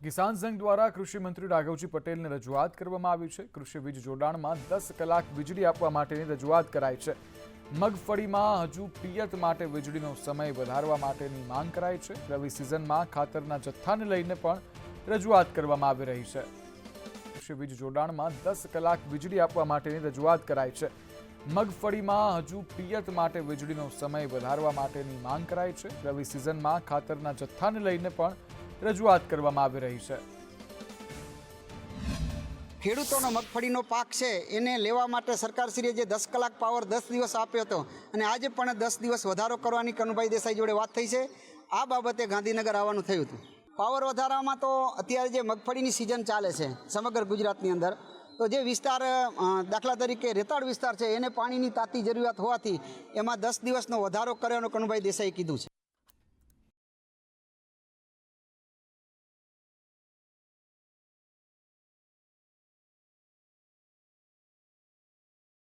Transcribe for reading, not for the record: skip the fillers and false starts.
કિસાન સંઘ દ્વારા કૃષિ મંત્રી રાઘવજી પટેલને રજૂઆત કરવામાં આવી છે। કૃષિ વીજ જોડાણમાં 10 કલાક વીજળી આપવા માટેની રજૂઆત કરાઈ છે। મગફળીમાં હજુ પિયત માટે વીજળીનો સમય વધારવા માટેની માંગ કરાઈ છે। રવિ સિઝનમાં ખાતરના જથ્થાને લઈને પણ રજૂઆત કરવામાં આવી રહી છે। કૃષિ વીજ જોડાણમાં 10 કલાક વીજળી આપવા માટેની રજૂઆત કરાઈ છે। મગફળીમાં હજુ પિયત માટે વીજળીનો સમય વધારવા માટેની માંગ કરાઈ છે। રવિ સિઝનમાં ખાતરના જથ્થાને લઈને પણ રજૂઆત કરવામાં આવી રહી છે। ખેડૂતોનો મગફળીનો પાક છે એને લેવા માટે સરકારશ્રીએ જે 10 કલાક પાવર 10 દિવસ આપ્યો હતો અને આજે પણ 10 દિવસ વધારો કરવાની કનુભાઈ દેસાઈ જોડે વાત થઈ છે। આ બાબતે ગાંધીનગર આવવાનું થયું હતું। પાવર વધારામાં તો અત્યારે જે મગફળીની સિઝન ચાલે છે સમગ્ર ગુજરાતની અંદર, તો જે વિસ્તાર દાખલા તરીકે રેતાળ વિસ્તાર છે એને પાણીની તાતી જરૂરિયાત હોવાથી એમાં 10 દિવસનો વધારો કર્યાનું કનુભાઈ દેસાઈએ કીધું છે।